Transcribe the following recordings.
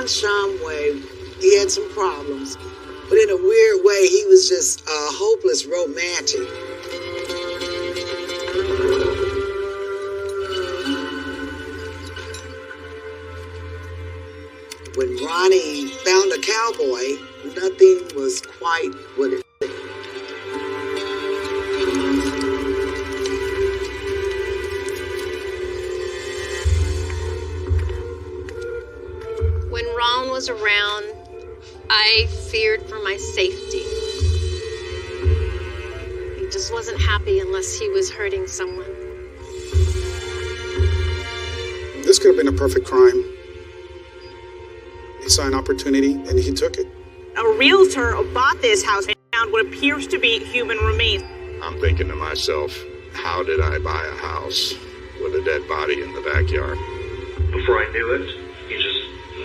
Ron Shumway, he had some problems, but in a weird way, he was just a hopeless romantic. When Ronnie found a cowboy, nothing was quite what it seemed. When Ron was around, I feared for my safety. He just wasn't happy unless he was hurting someone. This could have been a perfect crime. He saw an opportunity and he took it. A realtor bought this house and found what appears to be human remains. I'm thinking to myself, how did I buy a house with a dead body in the backyard? Before I knew it, he just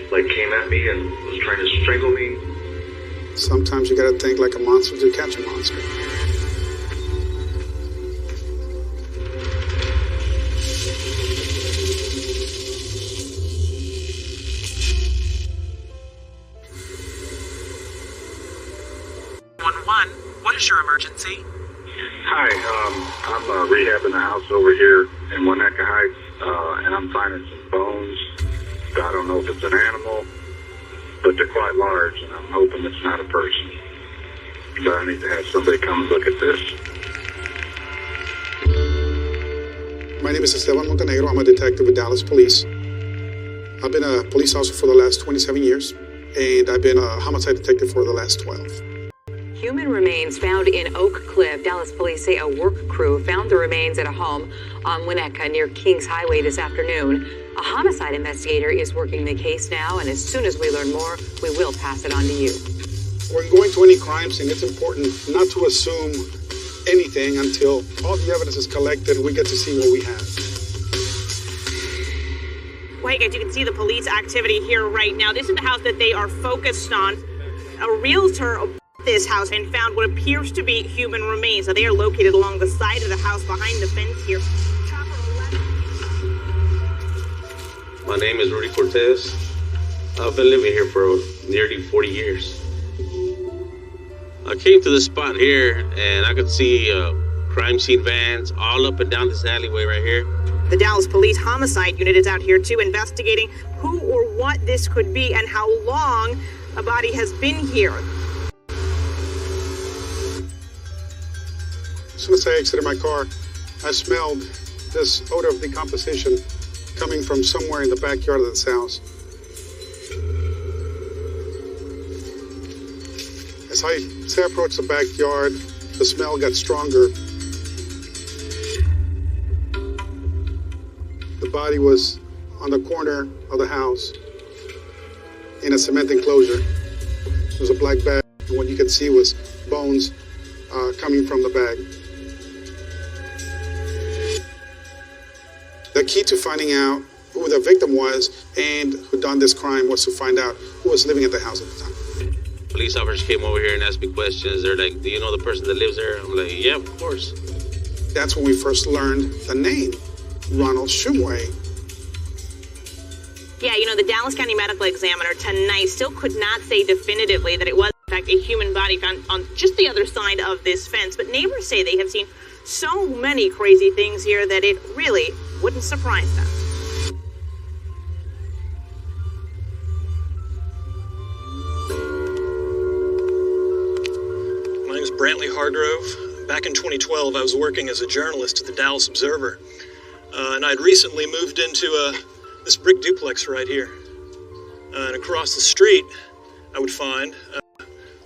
came at me and was trying to strangle me. Sometimes you gotta think like a monster to catch a monster. What is your emergency? Hi, I'm rehabbing the house over here in Winnetka Heights, and I'm finding some bones. I don't know if it's an animal, but they're quite large, and I'm hoping it's not a person. So I need to have somebody come and look at this. My name is S07E04. I'm a detective with Dallas Police. I've been a police officer for the last 27 years, and I've been a homicide detective for the last 12. Human remains found in Oak Cliff. Dallas police say a work crew found the remains at a home on Winnetka near Kings Highway this afternoon. A homicide investigator is working the case now, and as soon as we learn more, we will pass it on to you. When going to any crime scene, it's important not to assume anything until all the evidence is collected and we get to see what we have. Well, hey guys, you can see the police activity here right now. This is the house that they are focused on. A realtor this house and found what appears to be human remains. So they are located along the side of the house behind the fence here. My name is Rudy Cortez. I've been living here for nearly 40 years. I came to the spot here and I could see crime scene vans all up and down this alleyway right here. The Dallas Police Homicide Unit is out here too, investigating who or what this could be and how long a body has been here. As soon as I exited my car, I smelled this odor of decomposition coming from somewhere in the backyard of this house. As I approached the backyard, the smell got stronger. The body was on the corner of the house in a cement enclosure. It was a black bag, and what you could see was bones coming from the bag. The key to finding out who the victim was and who done this crime was to find out who was living at the house at the time. Police officers came over here and asked me questions. They're like, do you know the person that lives there? I'm like, yeah, of course. That's when we first learned the name, Ronald Shumway. Yeah, the Dallas County Medical Examiner tonight still could not say definitively that it was, in fact, a human body found on just the other side of this fence. But neighbors say they have seen so many crazy things here that it really wouldn't surprise them. My name is Brantley Hargrove. Back in 2012, I was working as a journalist at the Dallas Observer, and I'd recently moved into this brick duplex right here. And across the street, I would find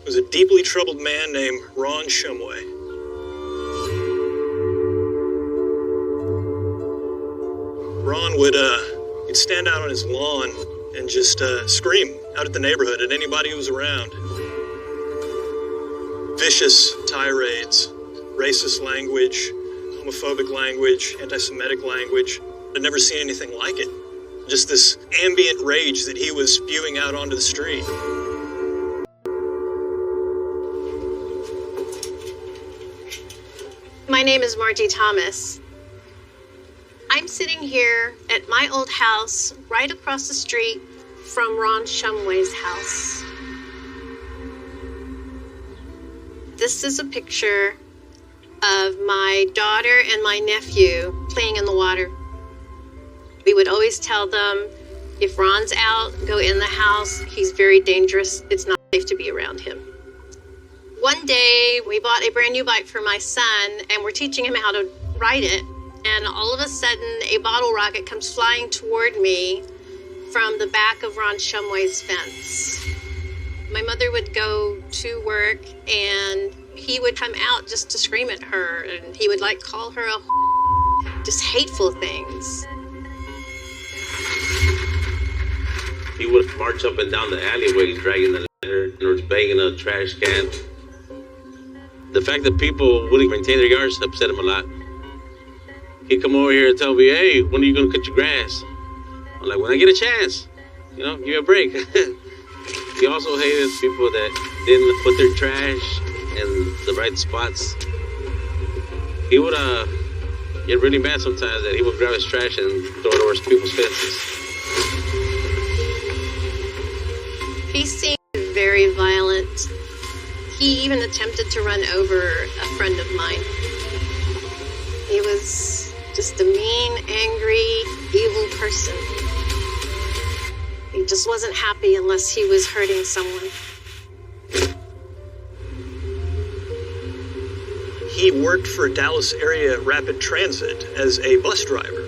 was a deeply troubled man named Ron Shumway. Ron would he'd stand out on his lawn and just scream out at the neighborhood, at anybody who was around. Vicious tirades, racist language, homophobic language, anti-Semitic language. I'd never seen anything like it. Just this ambient rage that he was spewing out onto the street. My name is Margie Thomas. I'm sitting here at my old house right across the street from Ron Shumway's house. This is a picture of my daughter and my nephew playing in the water. We would always tell them, if Ron's out, go in the house. He's very dangerous. It's not safe to be around him. One day, we bought a brand new bike for my son, and we're teaching him how to ride it. And all of a sudden, a bottle rocket comes flying toward me from the back of Ron Shumway's fence. My mother would go to work, and he would come out just to scream at her, and he would call her just hateful things. He would march up and down the alleyways dragging the ladder or banging a trash can. The fact that people wouldn't maintain their yards upset him a lot. He'd come over here and tell me, hey, when are you going to cut your grass? I'm like, when I get a chance, give me a break. He also hated people that didn't put their trash in the right spots. He would get really mad sometimes that he would grab his trash and throw it over people's fences. He seemed very violent. He even attempted to run over a friend of mine. He was just a mean, angry, evil person. He just wasn't happy unless he was hurting someone. He worked for Dallas Area Rapid Transit as a bus driver,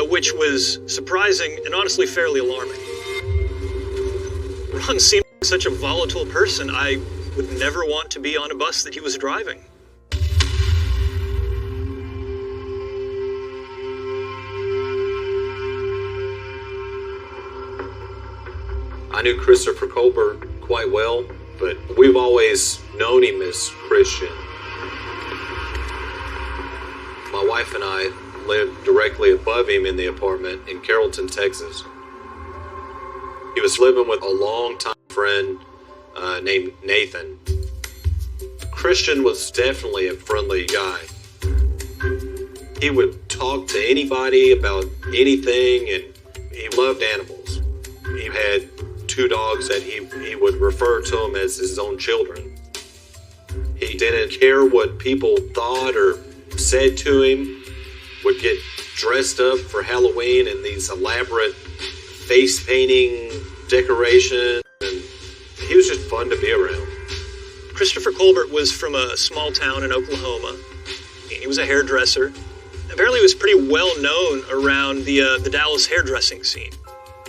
which was surprising and honestly fairly alarming. Ron seemed like such a volatile person. I would never want to be on a bus that he was driving. I knew Christopher Colbert quite well, but we've always known him as Christian. My wife and I lived directly above him in the apartment in Carrollton, Texas. He was living with a longtime friend named Nathan. Christian was definitely a friendly guy. He would talk to anybody about anything, and he loved animals. He had 2 dogs that he would refer to them as his own children. He didn't care what people thought or said to him, would get dressed up for Halloween in these elaborate face painting decorations, and he was just fun to be around. Christopher Colbert was from a small town in Oklahoma. He was a hairdresser. Apparently he was pretty well known around the Dallas hairdressing scene.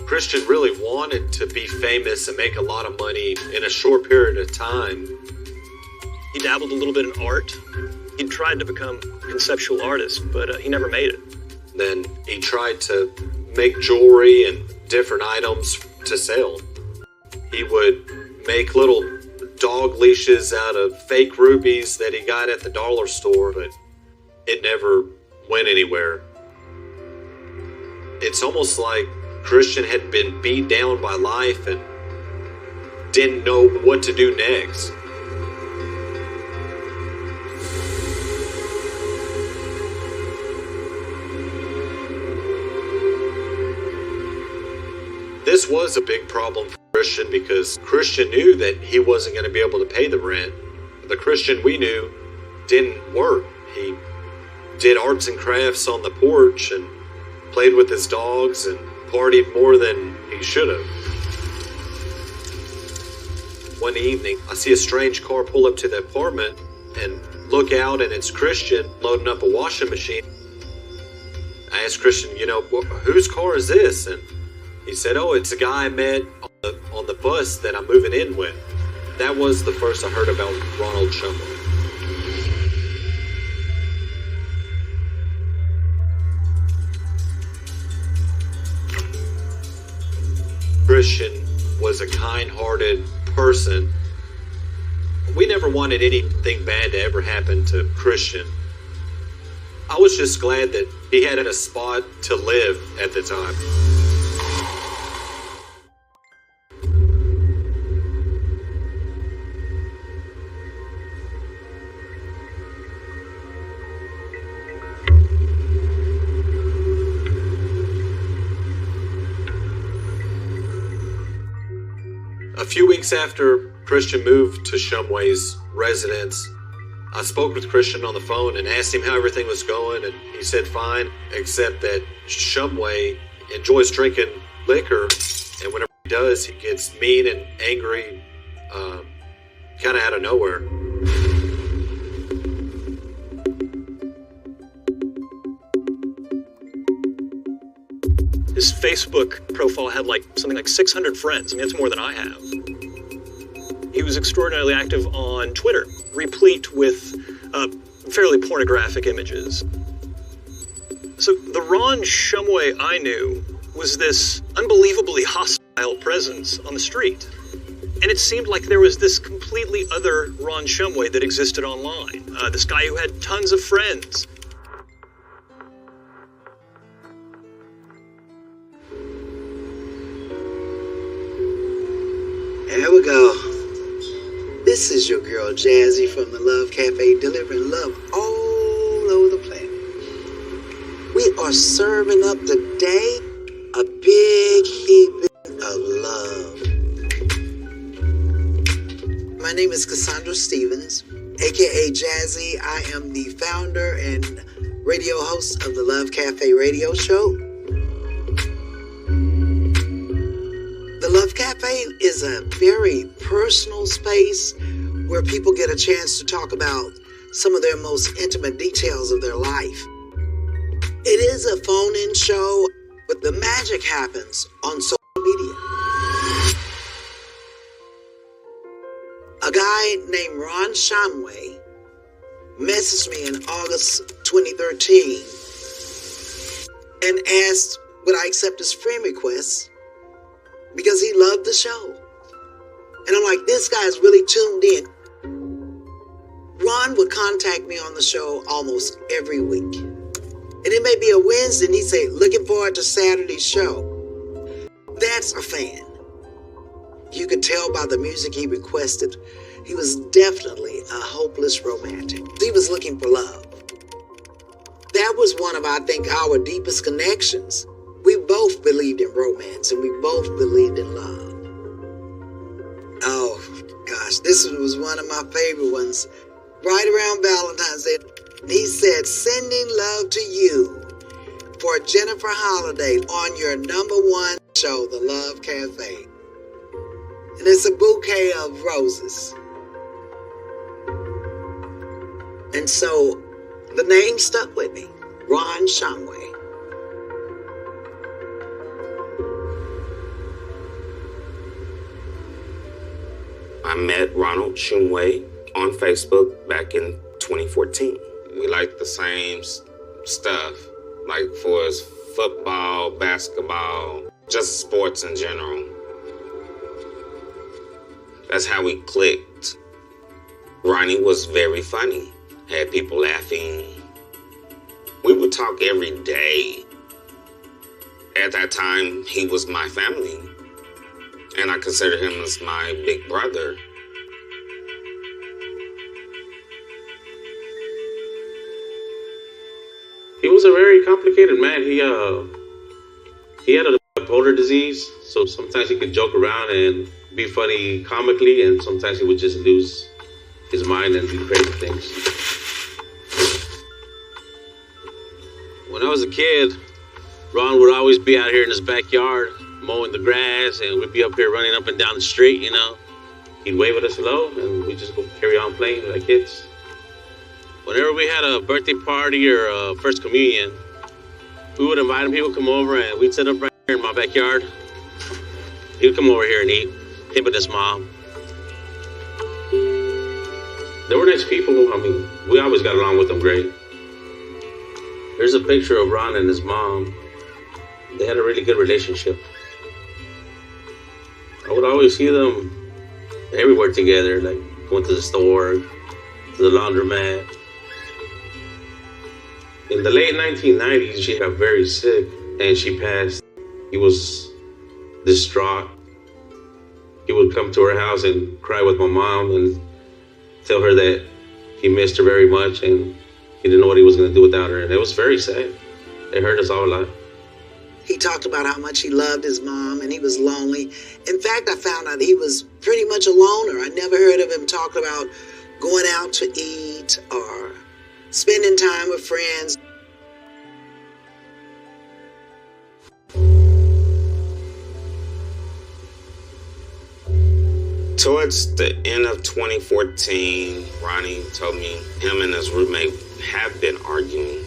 Christian really wanted to be famous and make a lot of money in a short period of time. He dabbled a little bit in art. He tried to become a conceptual artist, but he never made it. Then he tried to make jewelry and different items to sell. He would make little dog leashes out of fake rubies that he got at the dollar store, but it never went anywhere. It's almost like Christian had been beat down by life and didn't know what to do next. This was a big problem for Christian because Christian knew that he wasn't going to be able to pay the rent. The Christian we knew didn't work. He did arts and crafts on the porch and played with his dogs and partied more than he should have. One evening, I see a strange car pull up to the apartment and look out, and it's Christian loading up a washing machine. I asked Christian, whose car is this? And he said, oh, it's a guy I met on the bus that I'm moving in with. That was the first I heard about Ronald Shumway. Christian was a kind-hearted person. We never wanted anything bad to ever happen to Christian. I was just glad that he had a spot to live at the time. few weeks after Christian moved to Shumway's residence, I spoke with Christian on the phone and asked him how everything was going, and he said fine, except that Shumway enjoys drinking liquor, and whenever he does, he gets mean and angry, kind of out of nowhere. His Facebook profile had something like 600 friends. I mean, that's more than I have. He was extraordinarily active on Twitter, replete with fairly pornographic images. So the Ron Shumway I knew was this unbelievably hostile presence on the street. And it seemed like there was this completely other Ron Shumway that existed online. This guy who had tons of friends. There we go. This is your girl Jazzy from the Love Cafe, delivering love all over the planet. We are serving up today a big heaping of love. My name is Cassandra Stevens, aka Jazzy. I am the founder and radio host of the Love Cafe radio show. The Love Cafe is a very personal space where people get a chance to talk about some of their most intimate details of their life. It is a phone-in show, but the magic happens on social media. A guy named Ron Shumway messaged me in August 2013 and asked would I accept his friend request because he loved the show. And I'm like, this guy's really tuned in. Ron would contact me on the show almost every week. And it may be a Wednesday and he'd say, looking forward to Saturday's show. That's a fan. You could tell by the music he requested, he was definitely a hopeless romantic. He was looking for love. That was one of, I think, our deepest connections. We both believed in romance and we both believed in love. Oh, gosh, this was one of my favorite ones. Right around Valentine's Day, he said, sending love to you for Jennifer Holliday on your #1 show, The Love Cafe. And it's a bouquet of roses. And so the name stuck with me, Ron Shumway. I met Ronald Shumway on Facebook back in 2014. We like the same stuff, like for us, football, basketball, just sports in general. That's how we clicked. Ronnie was very funny, had people laughing. We would talk every day. At that time, he was my family, and I considered him as my big brother. He was a very complicated man. He had a bipolar disease, so sometimes he could joke around and be funny comically, and sometimes he would just lose his mind and do crazy things. When I was a kid, Ron would always be out here in his backyard mowing the grass, and we'd be up here running up and down the street, you know. He'd wave at us hello, and we'd just go carry on playing like kids. Whenever we had a birthday party or a first communion, we would invite him. He would come over, and we'd sit up right here in my backyard. He would come over here and eat, him and his mom. They were nice people. I mean, we always got along with them great. There's a picture of Ron and his mom. They had a really good relationship. I would always see them everywhere together, like going to the store, to the laundromat. In the late 1990s, she got very sick and she passed. He was distraught. He would come to her house and cry with my mom and tell her that he missed her very much and he didn't know what he was going to do without her. And it was very sad. It hurt us all a lot. He talked about how much he loved his mom and he was lonely. In fact, I found out he was pretty much a loner. I never heard of him talk about going out to eat or spending time with friends. Towards the end of 2014, Ronnie told me him and his roommate have been arguing.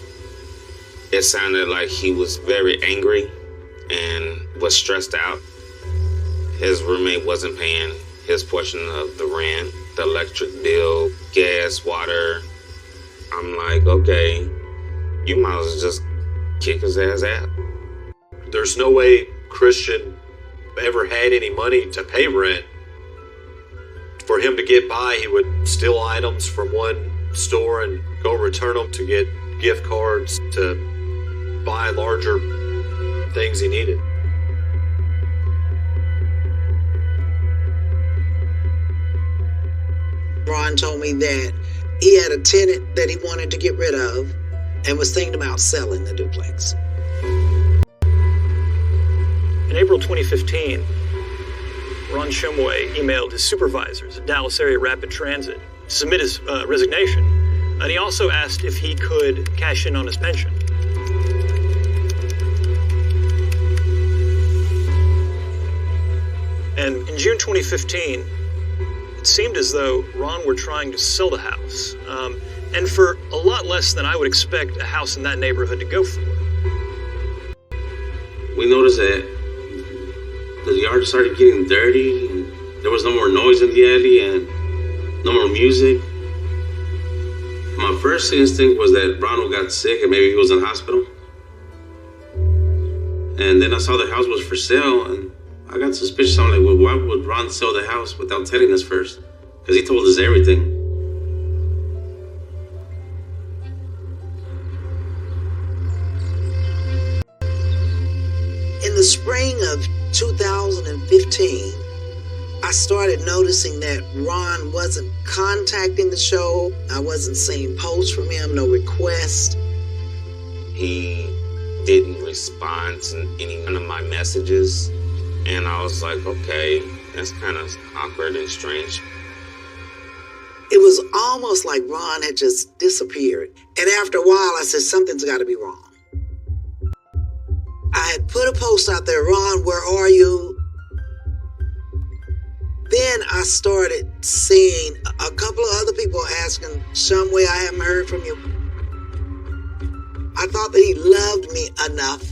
It sounded like he was very angry and was stressed out. His roommate wasn't paying his portion of the rent, the electric bill, gas, water. I'm like, okay, you might as well just kick his ass out. There's no way Christian ever had any money to pay rent. For him to get by, he would steal items from one store and go return them to get gift cards to buy larger things he needed. Ron told me that he had a tenant that he wanted to get rid of and was thinking about selling the duplex. In April 2015, Ron Shumway emailed his supervisors at Dallas Area Rapid Transit to submit his resignation, and he also asked if he could cash in on his pension. And in June 2015, it seemed as though Ron were trying to sell the house, and for a lot less than I would expect a house in that neighborhood to go for. We noticed that the yard started getting dirty, and there was no more noise in the alley and no more music. My first instinct was that Ronald got sick and maybe he was in the hospital. And then I saw the house was for sale, and I got suspicious. I'm like, well, why would Ron sell the house without telling us first? Because he told us everything. In the spring of 2015, I started noticing that Ron wasn't contacting the show. I wasn't seeing posts from him, no requests. He didn't respond to any one of my messages. And I was like, okay, that's kind of awkward and strange. It was almost like Ron had just disappeared. And after a while, I said, something's got to be wrong. I had put a post out there, Ron, where are you? Then I started seeing a couple of other people asking, Shumway, I haven't heard from you. I thought that he loved me enough,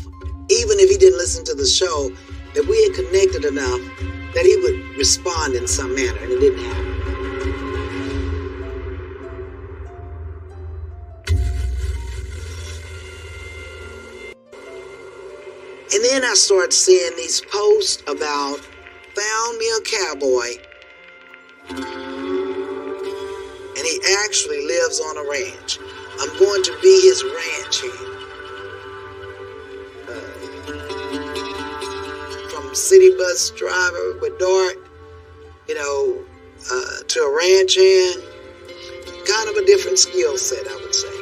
even if he didn't listen to the show, that we had connected enough that he would respond in some manner, and it didn't happen. And then I started seeing these posts about found me a cowboy, and he actually lives on a ranch. I'm going to be his ranch hand. From city bus driver with Dart, to a ranch hand, kind of a different skill set, I would say.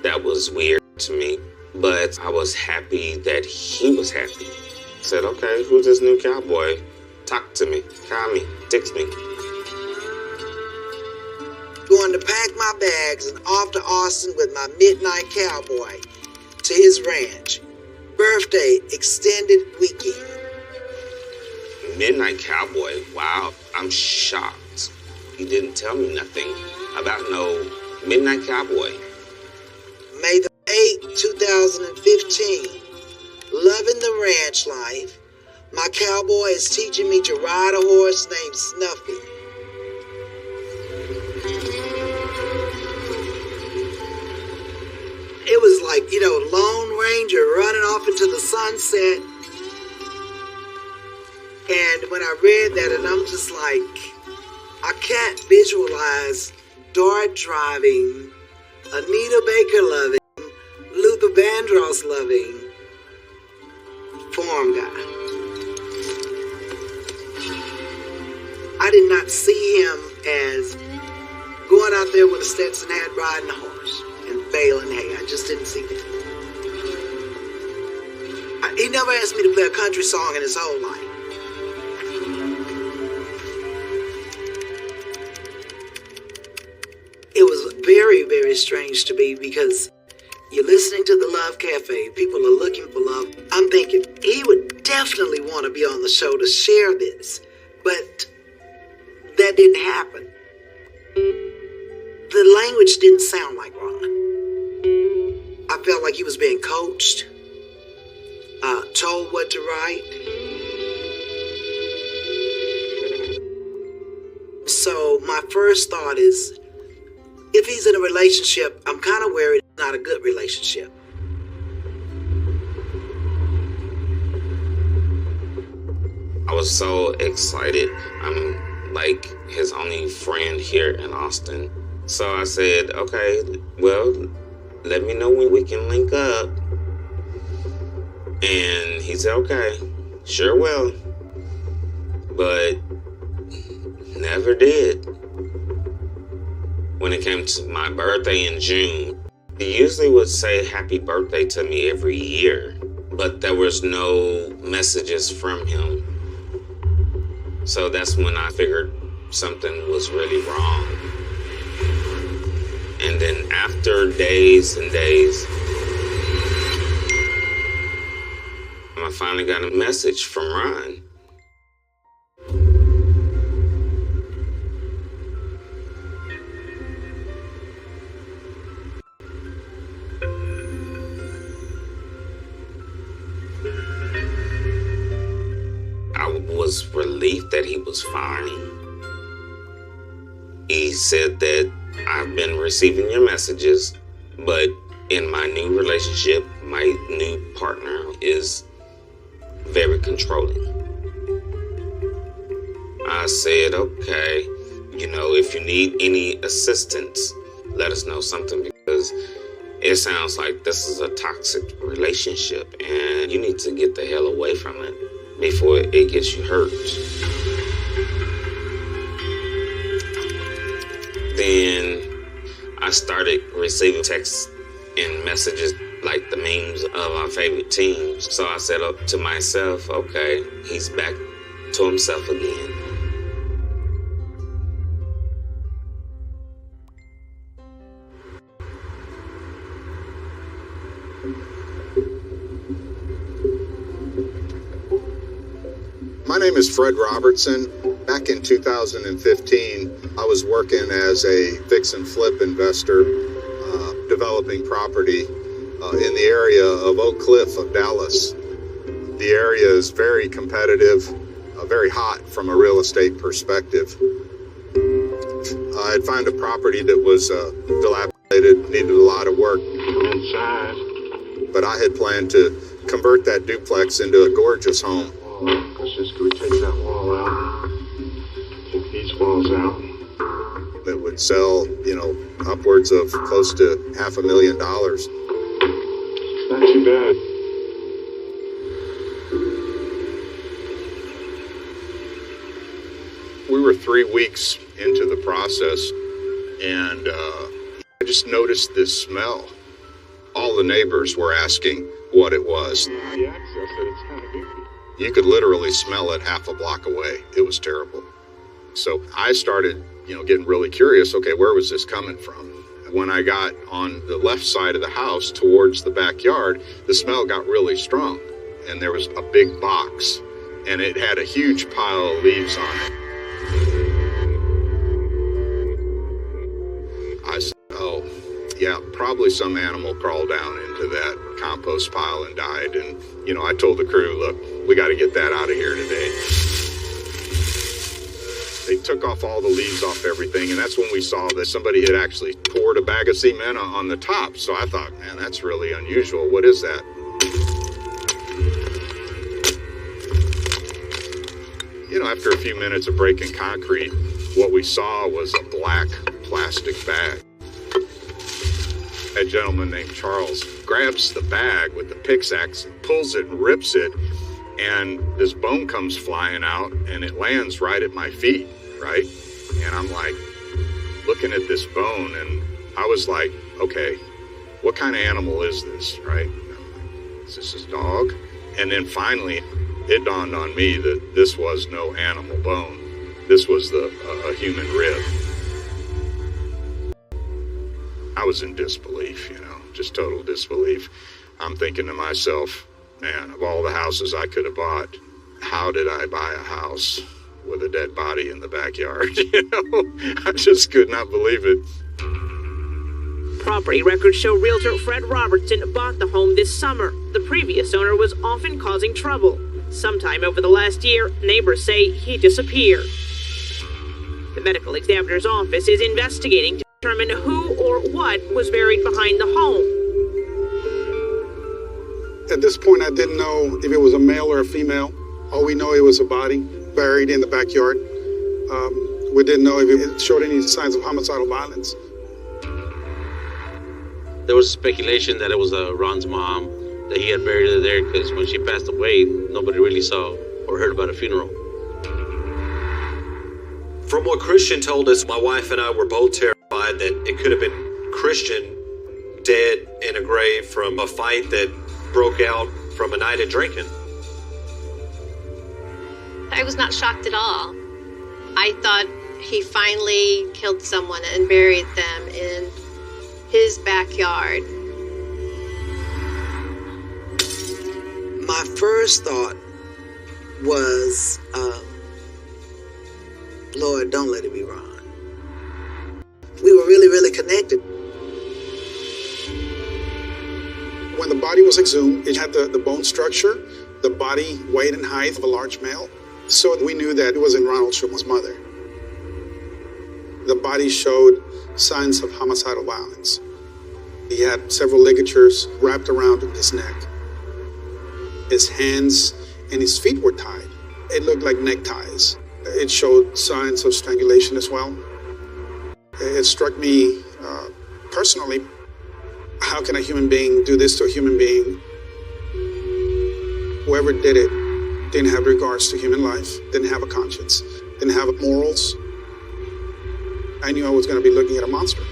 That was weird to me, but I was happy that he was happy. I said, okay, who's this new cowboy? Talk to me, call me, text me. Going to pack my bags and off to Austin with my midnight cowboy to his ranch. Birthday, extended weekend. Midnight Cowboy, wow, I'm shocked. He didn't tell me nothing about no Midnight Cowboy. May the 8th, 2015. Loving the ranch life. My cowboy is teaching me to ride a horse named Snuffy. It was like, Lone Ranger running off into the sunset. And when I read that, and I'm just like, I can't visualize Dart driving, Anita Baker loving, Luther Vandross loving, farm guy. I did not see him as going out there with a Stetson hat riding a horse and baling hay. I just didn't see that. He never asked me to play a country song in his whole life. It was very, very strange to me because you're listening to the Love Cafe. People are looking for love. I'm thinking he would definitely want to be on the show to share this, but that didn't happen. The language didn't sound like Ron. I felt like he was being coached, told what to write. So my first thought is, if he's in a relationship, I'm kind of worried it's not a good relationship. I was so excited. I'm like his only friend here in Austin. So I said, okay, well, let me know when we can link up. And he said, okay, sure will. But never did. When it came to my birthday in June, he usually would say happy birthday to me every year, but there was no messages from him. So that's when I figured something was really wrong. And then after days and days, I finally got a message from Ron. I was relieved that he was fine. He said that I've been receiving your messages, but in my new relationship, my new partner is very controlling. I said, okay, if you need any assistance, let us know something, because it sounds like this is a toxic relationship and you need to get the hell away from it before it gets you hurt. Then I started receiving texts and messages like the memes of our favorite teams. So I said up to myself, okay, he's back to himself again. My name is Fred Robertson. Back in 2015, I was working as a fix and flip investor, developing property in the area of Oak Cliff of Dallas. The area is very competitive, very hot from a real estate perspective. I had found a property that was dilapidated, needed a lot of work inside, but I had planned to convert that duplex into a gorgeous home. Let's just go take that wall out. Take these walls out. That would sell, upwards of close to $500,000. Not too bad. We were 3 weeks into the process, and I just noticed this smell. All the neighbors were asking what it was. The access said it's kind of icky. You could literally smell it half a block away. It was terrible. So I started, getting really curious. Okay, where was this coming from? When I got on the left side of the house towards the backyard, the smell got really strong. And there was a big box, and it had a huge pile of leaves on it. I said, oh, yeah, probably some animal crawled down into that compost pile and died. And, I told the crew, look, we got to get that out of here today. They took off all the leaves off everything, and that's when we saw that somebody had actually poured a bag of cement on the top. So I thought, man, that's really unusual. What is that? After a few minutes of breaking concrete, what we saw was a black plastic bag. A gentleman named Charles grabs the bag with the pickaxe, pulls it and rips it, and this bone comes flying out, and it lands right at my feet, right? And I'm like looking at this bone, and I was like, okay, what kind of animal is this, right? Is this a dog? And then finally, it dawned on me that this was no animal bone. This was a human rib. I was in disbelief, just total disbelief. I'm thinking to myself, man, of all the houses I could have bought, how did I buy a house with a dead body in the backyard? I just could not believe it. Property records show realtor Fred Robertson bought the home this summer. The previous owner was often causing trouble. Sometime over the last year, neighbors say he disappeared. The medical examiner's office is investigating to determine who or what was buried behind the home. At this point, I didn't know if it was a male or a female. All we know, it was a body buried in the backyard. We didn't know if it showed any signs of homicidal violence. There was speculation that it was Ron's mom, that he had buried her there because when she passed away, nobody really saw or heard about a funeral. From what Christian told us, my wife and I were both terrified that it could have been Christian dead in a grave from a fight that broke out from a night of drinking. I was not shocked at all. I thought he finally killed someone and buried them in his backyard. My first thought was, Lord, don't let it be Ron. We were really, really connected. When the body was exhumed, it had the bone structure, the body weight and height of a large male. So we knew that it wasn't Ronald Schuman's mother. The body showed signs of homicidal violence. He had several ligatures wrapped around his neck. His hands and his feet were tied. It looked like neckties. It showed signs of strangulation as well. It struck me personally, how can a human being do this to a human being? Whoever did it didn't have regards to human life, didn't have a conscience, didn't have morals. I knew I was going to be looking at a monster.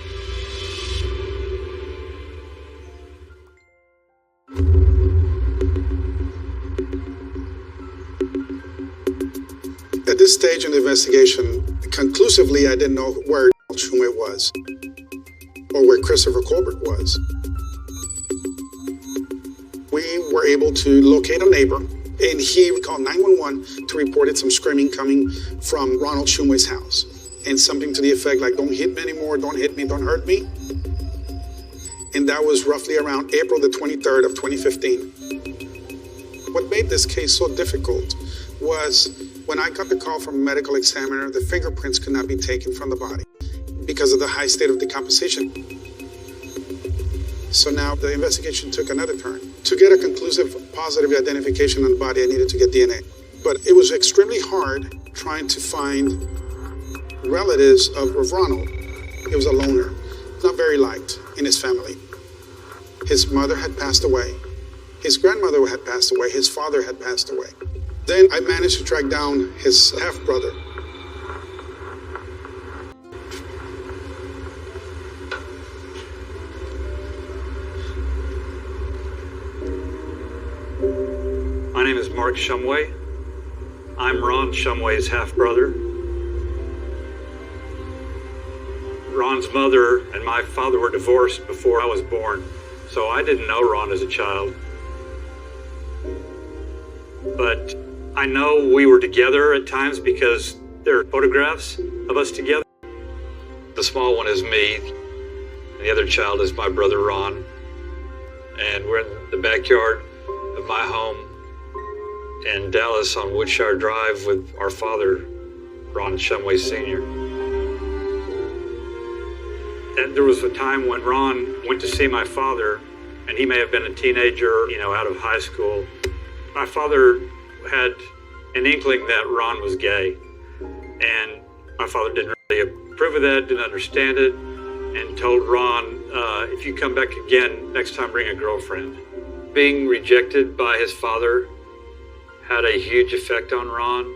At this stage in the investigation, conclusively, I didn't know where Schumann was or where Christopher Colbert was. We were able to locate a neighbor, and he called 911 to report some screaming coming from Ronald Shumway's house, and something to the effect like, don't hit me anymore, don't hit me, don't hurt me. And that was roughly around April the 23rd of 2015. What made this case so difficult was when I got the call from a medical examiner, the fingerprints could not be taken from the body because of the high state of decomposition. So now the investigation took another turn. To get a conclusive positive identification on the body, I needed to get DNA. But it was extremely hard trying to find relatives of Ronald. He was a loner, not very liked in his family. His mother had passed away. His grandmother had passed away. His father had passed away. Then I managed to track down his half-brother. My name is Mark Shumway. I'm Ron Shumway's half-brother. Ron's mother and my father were divorced before I was born, so I didn't know Ron as a child. But I know we were together at times because there are photographs of us together. The small one is me, and the other child is my brother Ron. And we're in the backyard of my home in Dallas on Woodshire Drive with our father, Ron Shumway Sr. And there was a time when Ron went to see my father, and he may have been a teenager, out of high school. My father had an inkling that Ron was gay, and my father didn't really approve of that, didn't understand it, and told Ron, if you come back again, next time bring a girlfriend. Being rejected by his father had a huge effect on Ron.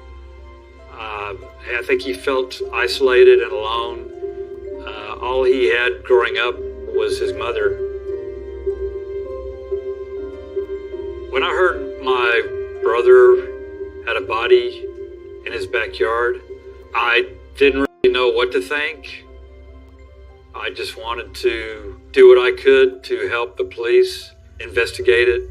I think he felt isolated and alone. All he had growing up was his mother. When I heard my brother had a body in his backyard, I didn't really know what to think. I just wanted to do what I could to help the police investigate it.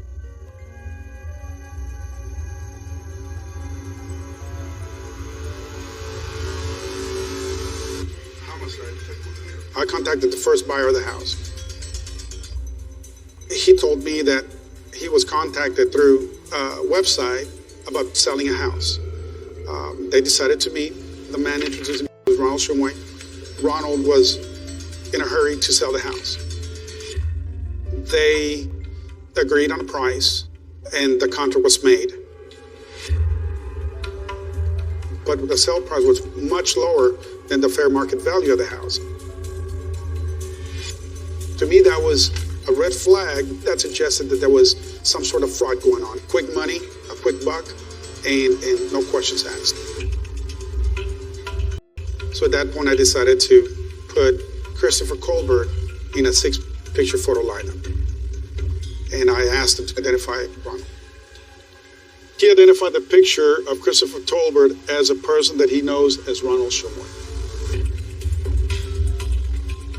I contacted the first buyer of the house. He told me that he was contacted through a website about selling a house. They decided to meet. The man introduced me as Ronald Shumway. Ronald was in a hurry to sell the house. They agreed on a price, and the contract was made. But the sale price was much lower than the fair market value of the house. To me, that was a red flag that suggested that there was some sort of fraud going on. Quick money, a quick buck, and no questions asked. So at that point, I decided to put Christopher Colbert in a 6-picture photo lineup. And I asked him to identify Ronald. He identified the picture of Christopher Colbert as a person that he knows as Ronald Shumway.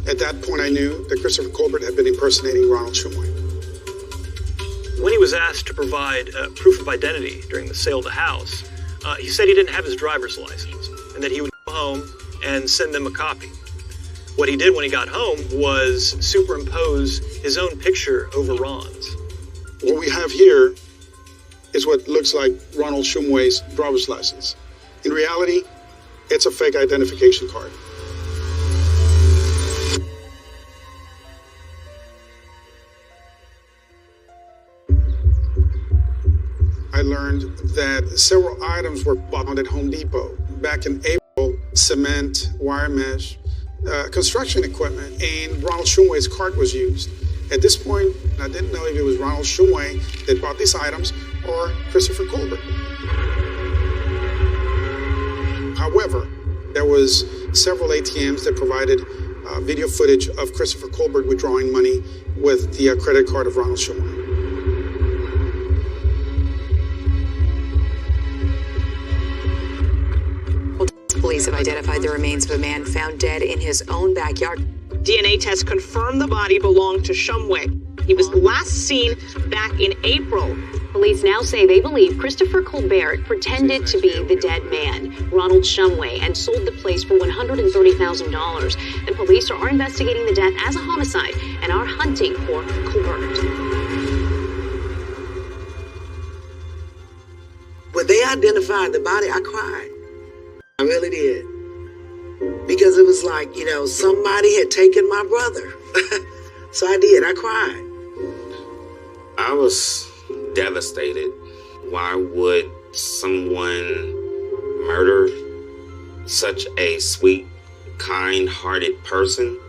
At that point, I knew that Christopher Colbert had been impersonating Ronald Shumway. When he was asked to provide proof of identity during the sale of the house, he said he didn't have his driver's license and that he would go home and send them a copy. What he did when he got home was superimpose his own picture over Ron's. What we have here is what looks like Ronald Shumway's driver's license. In reality, it's a fake identification card. I learned that several items were bought at Home Depot. Back in April, cement, wire mesh, construction equipment, and Ronald Shumway's card was used. At this point, I didn't know if it was Ronald Shumway that bought these items or Christopher Colbert. However, there was several ATMs that provided video footage of Christopher Colbert withdrawing money with the credit card of Ronald Shumway. Police have identified the remains of a man found dead in his own backyard. DNA tests confirmed the body belonged to Shumway. He was last seen back in April. Police now say they believe Christopher Colbert pretended to be the dead man, Ronald Shumway, and sold the place for $130,000. And police are investigating the death as a homicide and are hunting for Colbert. When they identified the body, I cried. I really did. Because it was like, somebody had taken my brother. So I did. I cried. I was devastated. Why would someone murder such a sweet, kind-hearted person?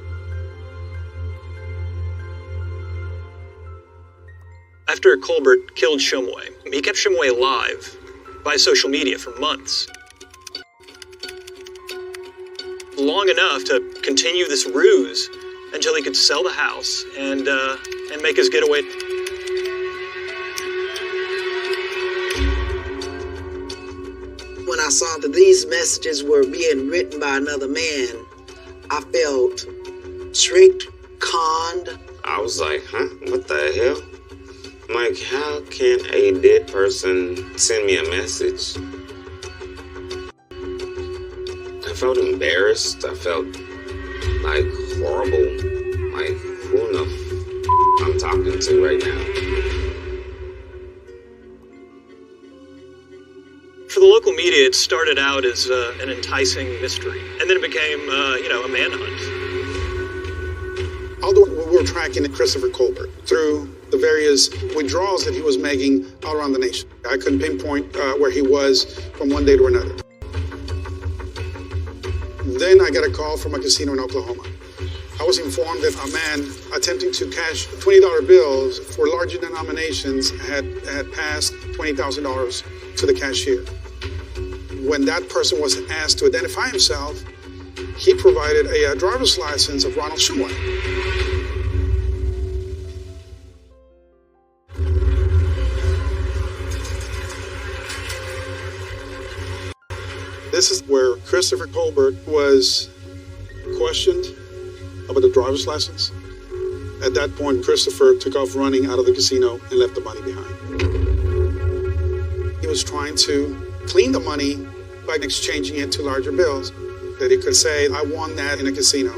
After Colbert killed Shumway, he kept Shumway alive by social media for months. Long enough to continue this ruse until he could sell the house and make his getaway. When I saw that these messages were being written by another man, I felt tricked, conned. I was like, what the hell? I'm like, how can a dead person send me a message? I felt embarrassed. I felt like horrible. Like, who the I'm talking to right now? For the local media, it started out as an enticing mystery, and then it became, a manhunt. Although we were tracking Christopher Colbert through the various withdrawals that he was making all around the nation, I couldn't pinpoint where he was from one day to another. Then I got a call from a casino in Oklahoma. I was informed that a man attempting to cash $20 bills for larger denominations had passed $20,000 to the cashier. When that person was asked to identify himself, he provided a driver's license of Ronald Shumway. Christopher Colbert was questioned about the driver's license. At that point, Christopher took off running out of the casino and left the money behind. He was trying to clean the money by exchanging it to larger bills, that he could say, I won that in a casino.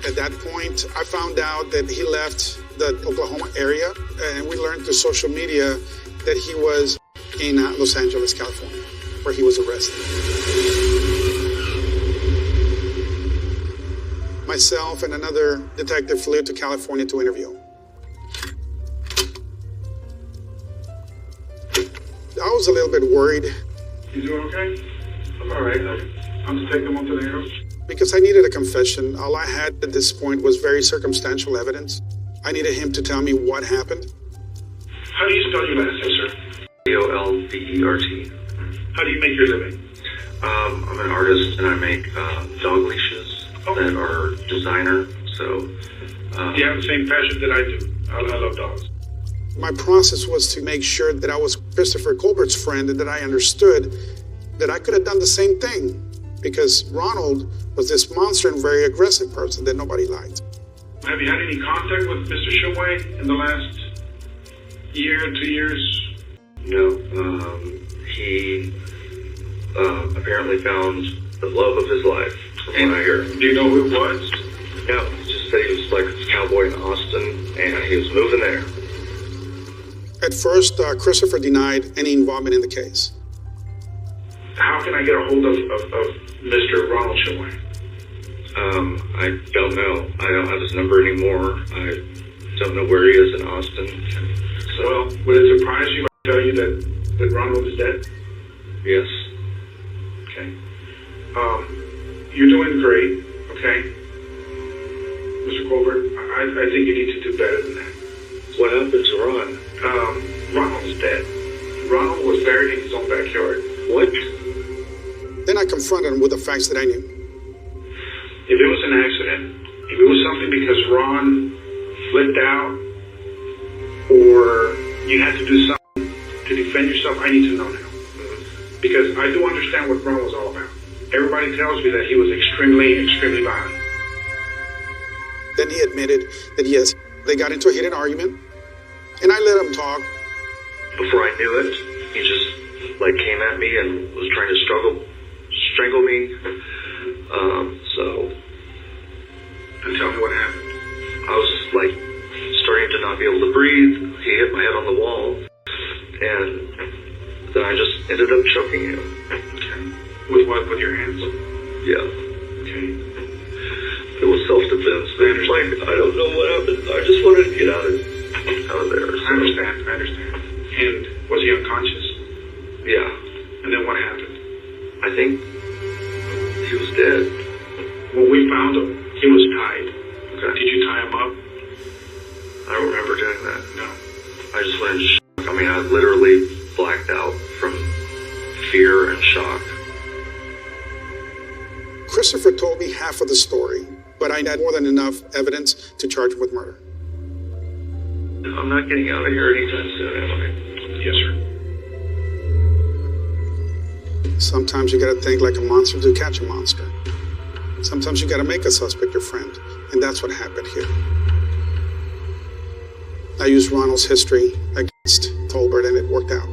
At that point, I found out that he left the Oklahoma area, and we learned through social media that he was in Los Angeles, California, where he was arrested. Myself and another detective flew to California to interview him. I was a little bit worried. You doing okay? I'm all right. I'm just taking him onto the house. Because I needed a confession. All I had at this point was very circumstantial evidence. I needed him to tell me what happened. How do you spell your last name, sir? Colbert. How do you make your living? I'm an artist and I make dog leashes that are designer. So you have the same passion that I do. I love dogs. My process was to make sure that I was Christopher Colbert's friend and that I understood that I could have done the same thing, because Ronald was this monster and very aggressive person that nobody liked. Have you had any contact with Mr. Shumway in the last year, 2 years? No. He apparently found the love of his life, from what I hear. Do you know who it was? No, he just said he was like a cowboy in Austin, and he was moving there. At first, Christopher denied any involvement in the case. How can I get a hold of Mr. Ronald Shumway? I don't know. I don't have his number anymore. I don't know where he is in Austin. So, well, would it surprise you if I tell you that Ronald is dead? Yes. Okay. You're doing great, okay? Mr. Colbert, I think you need to do better than that. What happened to Ron? Ronald's dead. Ronald was buried in his own backyard. What? Then I confronted him with the facts that I knew. If it was an accident, if it was something because Ron flipped out, or you had to do something to defend yourself, I need to know now. Because I do understand what Ron was all about. Everybody tells me that he was extremely, extremely violent. Then he admitted that yes, they got into a heated argument, and I let him talk. Before I knew it, he just came at me and was trying to strangle me. And tell me what happened. I was just starting to not be able to breathe. He hit my head on the wall, and then I just ended up choking him. Okay. With what? With your hands? Yeah. Okay. It was self-defense. I don't know what happened. I just wanted to get out of there. So. I understand. And was he unconscious? Yeah. And then what happened? I think he was dead. When we found him, he was tied. Okay. Did you tie him up? I don't remember doing that. No. I just went in shock. I mean, I literally blacked out from fear and shock. Christopher told me half of the story, but I had more than enough evidence to charge him with murder. I'm not getting out of here anytime soon, am I? Yes, sir. Sometimes you gotta think like a monster to catch a monster. Sometimes you gotta make a suspect your friend, and that's what happened here. I used Ronald's history against Colbert, and it worked out.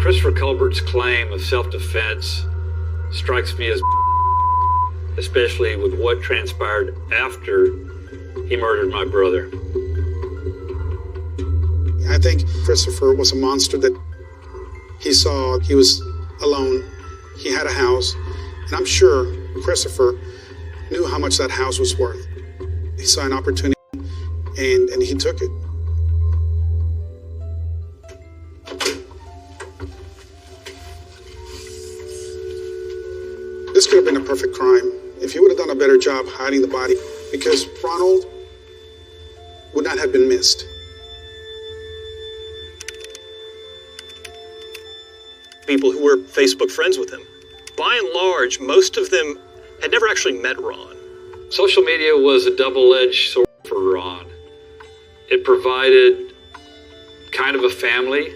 Christopher Colbert's claim of self-defense strikes me as especially with what transpired after he murdered my brother. I think Christopher was a monster that he saw. He was alone. He had a house. And I'm sure Christopher knew how much that house was worth. He saw an opportunity and he took it. This could have been a perfect crime if he would have done a better job hiding the body, because Ronald would not have been missed. People who were Facebook friends with him. By and large, most of them had never actually met Ron. Social media was a double-edged sword for Ron. It provided kind of a family,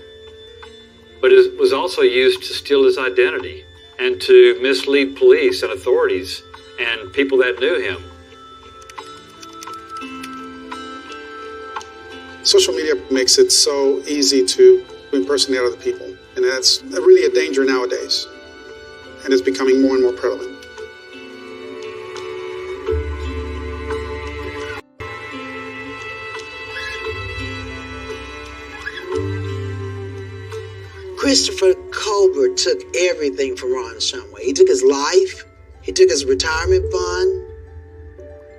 but it was also used to steal his identity and to mislead police and authorities and people that knew him. Social media makes it so easy to impersonate other people, and that's really a danger nowadays, and it's becoming more and more prevalent. Christopher Colbert took everything from Ron Shumway. He took his life, he took his retirement fund,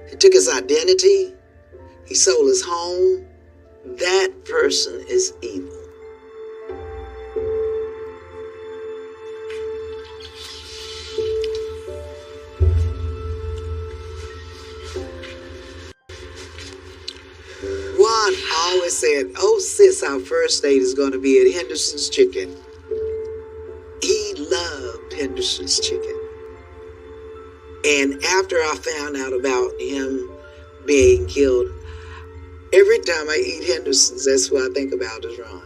he took his identity, he sold his home. That person is evil. Ron always said, "Oh sis, our first date is going to be at Henderson's Chicken." He loved Henderson's Chicken. And after I found out about him being killed, every time I eat Henderson's, that's what I think about is Ron.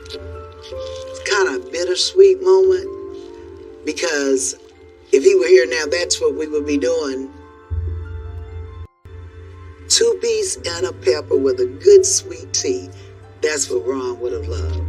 It's kind of a bittersweet moment, because if he were here now, that's what we would be doing. 2-piece and a pepper with a good sweet tea. That's what Ron would have loved.